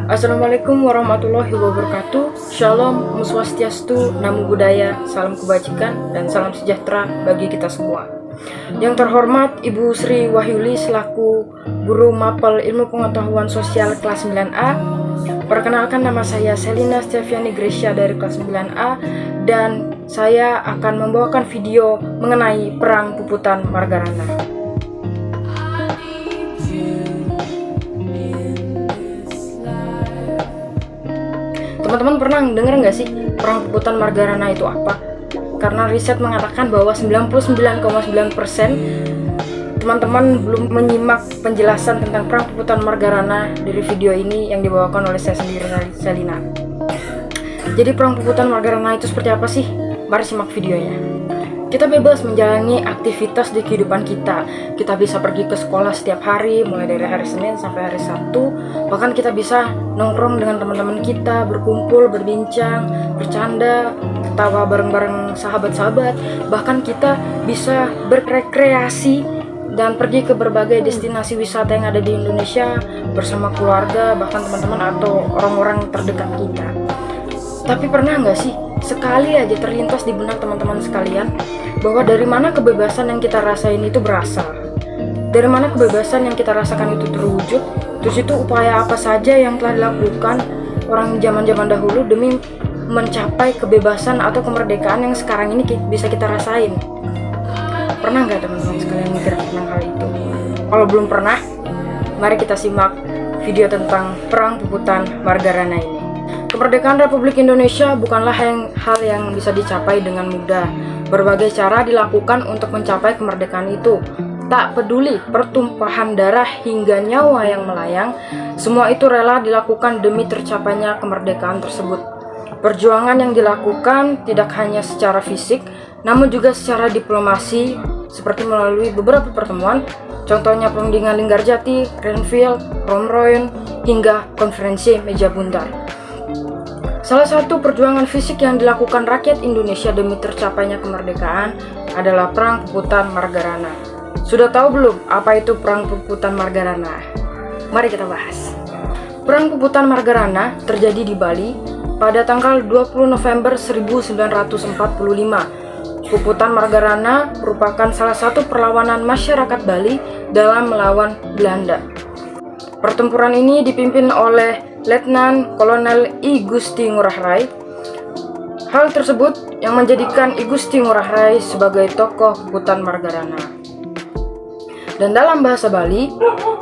Assalamualaikum warahmatullahi wabarakatuh. Shalom, Om Swastiastu, Namo Buddhaya, salam kebajikan dan salam sejahtera bagi kita semua. Yang terhormat Ibu Sri Wahyuli selaku Guru Mapel Ilmu Pengetahuan Sosial kelas 9A. Perkenalkan, nama saya Selina Steviani Gracia dari kelas 9A dan saya akan membawakan video mengenai Perang Puputan Margarana. Teman-teman pernah dengar nggak sih Perang Puputan Margarana itu apa? Karena riset mengatakan bahwa 99,9% teman-teman belum menyimak penjelasan tentang Perang Puputan Margarana dari video ini yang dibawakan oleh saya sendiri, Selina. Jadi Perang Puputan Margarana itu seperti apa sih? Mari simak videonya. Kita bebas menjalani aktivitas di kehidupan kita. Kita bisa pergi ke sekolah setiap hari, mulai dari hari Senin sampai hari Sabtu. Bahkan kita bisa nongkrong dengan teman-teman kita, berkumpul, berbincang, bercanda, ketawa bareng-bareng sahabat-sahabat. Bahkan kita bisa berrekreasi dan pergi ke berbagai destinasi wisata yang ada di Indonesia bersama keluarga, bahkan teman-teman atau orang-orang terdekat kita. Tapi pernah nggak sih sekali aja terlintas di benak teman-teman sekalian bahwa dari mana kebebasan yang kita rasain itu berasal? Dari mana kebebasan yang kita rasakan itu terwujud? Terus itu upaya apa saja yang telah dilakukan orang zaman-zaman dahulu demi mencapai kebebasan atau kemerdekaan yang sekarang ini bisa kita rasain? Pernah nggak teman-teman sekalian mikir tentang hal itu? Kalau belum pernah, mari kita simak video tentang Perang Puputan Margarana ini. Kemerdekaan Republik Indonesia bukanlah hal yang bisa dicapai dengan mudah. Berbagai cara dilakukan untuk mencapai kemerdekaan itu. Tak peduli pertumpahan darah hingga nyawa yang melayang, semua itu rela dilakukan demi tercapainya kemerdekaan tersebut. Perjuangan yang dilakukan tidak hanya secara fisik, namun juga secara diplomasi, seperti melalui beberapa pertemuan, contohnya perundingan Linggarjati, Renville, Romroyen, hingga konferensi meja buntar. Salah satu perjuangan fisik yang dilakukan rakyat Indonesia demi tercapainya kemerdekaan adalah Perang Puputan Margarana. Sudah tahu belum apa itu Perang Puputan Margarana? Mari kita bahas. Perang Puputan Margarana terjadi di Bali pada tanggal 20 November 1945. Puputan Margarana merupakan salah satu perlawanan masyarakat Bali dalam melawan Belanda. Pertempuran ini dipimpin oleh Letnan Kolonel I Gusti Ngurah Rai. Hal tersebut yang menjadikan I Gusti Ngurah Rai sebagai tokoh Puputan Margarana. Dan dalam bahasa Bali,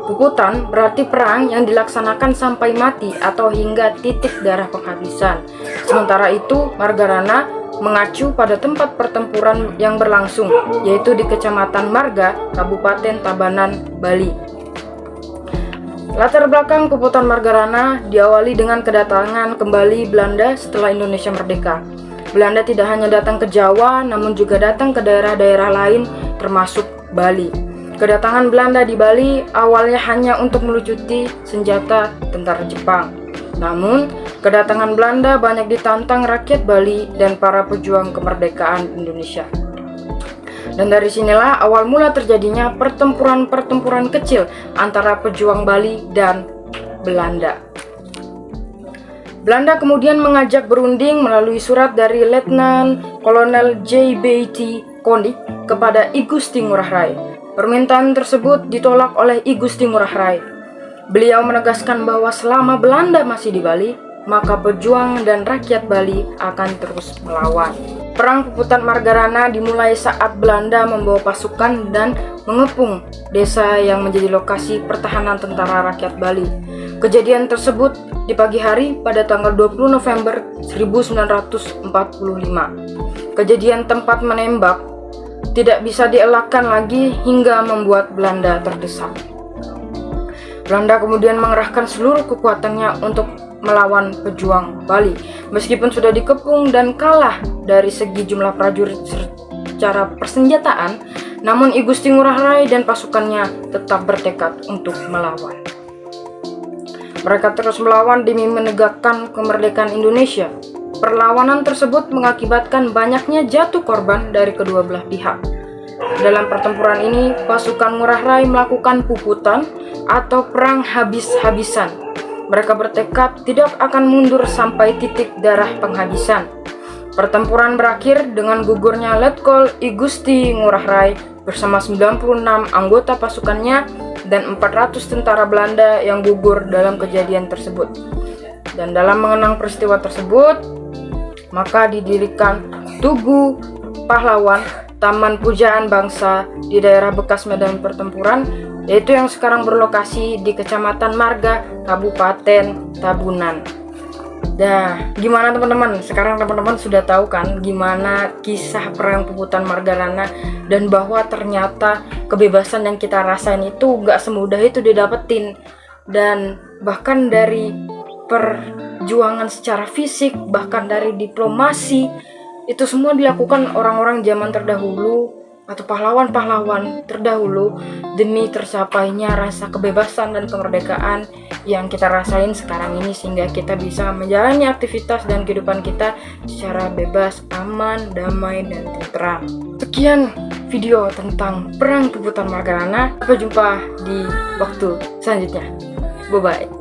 puputan berarti perang yang dilaksanakan sampai mati atau hingga titik darah penghabisan. Sementara itu, Margarana mengacu pada tempat pertempuran yang berlangsung, yaitu di Kecamatan Marga, Kabupaten Tabanan, Bali. Latar belakang Puputan Margarana diawali dengan kedatangan kembali Belanda setelah Indonesia merdeka. Belanda tidak hanya datang ke Jawa, namun juga datang ke daerah-daerah lain termasuk Bali. Kedatangan Belanda di Bali awalnya hanya untuk melucuti senjata tentara Jepang. Namun, kedatangan Belanda banyak ditantang rakyat Bali dan para pejuang kemerdekaan Indonesia. Dan dari sinilah awal mula terjadinya pertempuran-pertempuran kecil antara pejuang Bali dan Belanda. Belanda kemudian mengajak berunding melalui surat dari Letnan Kolonel J.B.T. Konik kepada I Gusti Ngurah Rai. Permintaan tersebut ditolak oleh I Gusti Ngurah Rai. Beliau menegaskan bahwa selama Belanda masih di Bali, maka pejuang dan rakyat Bali akan terus melawan. Perang Puputan Margarana dimulai saat Belanda membawa pasukan dan mengepung desa yang menjadi lokasi pertahanan tentara rakyat Bali. Kejadian tersebut di pagi hari pada tanggal 20 November 1945. Kejadian tempat menembak tidak bisa dielakkan lagi hingga membuat Belanda terdesak. Belanda kemudian mengerahkan seluruh kekuatannya untuk melawan pejuang Bali. Meskipun sudah dikepung dan kalah dari segi jumlah prajurit secara persenjataan, namun I Gusti Ngurah Rai dan pasukannya tetap bertekad untuk melawan. Mereka terus melawan demi menegakkan kemerdekaan Indonesia. Perlawanan tersebut mengakibatkan banyaknya jatuh korban dari kedua belah pihak. Dalam pertempuran ini, pasukan Ngurah Rai melakukan puputan atau perang habis-habisan. Mereka bertekad tidak akan mundur sampai titik darah penghabisan. Pertempuran berakhir dengan gugurnya Letkol I Gusti Ngurah Rai bersama 96 anggota pasukannya dan 400 tentara Belanda yang gugur dalam kejadian tersebut. Dan dalam mengenang peristiwa tersebut, maka didirikan Tugu Pahlawan, Taman Pujaan Bangsa di daerah bekas medan pertempuran, yaitu yang sekarang berlokasi di Kecamatan Marga, Kabupaten Tabunan. Nah, gimana teman-teman? Sekarang teman-teman sudah tahu kan gimana kisah perang Puputan Margarana, dan bahwa ternyata kebebasan yang kita rasain itu gak semudah itu didapetin. Dan bahkan dari perjuangan secara fisik, bahkan dari diplomasi, itu semua dilakukan orang-orang zaman terdahulu atau pahlawan-pahlawan terdahulu demi tercapainya rasa kebebasan dan kemerdekaan yang kita rasain sekarang ini, sehingga kita bisa menjalani aktivitas dan kehidupan kita secara bebas, aman, damai, dan tentram. Sekian video tentang Perang Puputan Margarana. Sampai jumpa di waktu selanjutnya. Bye-bye.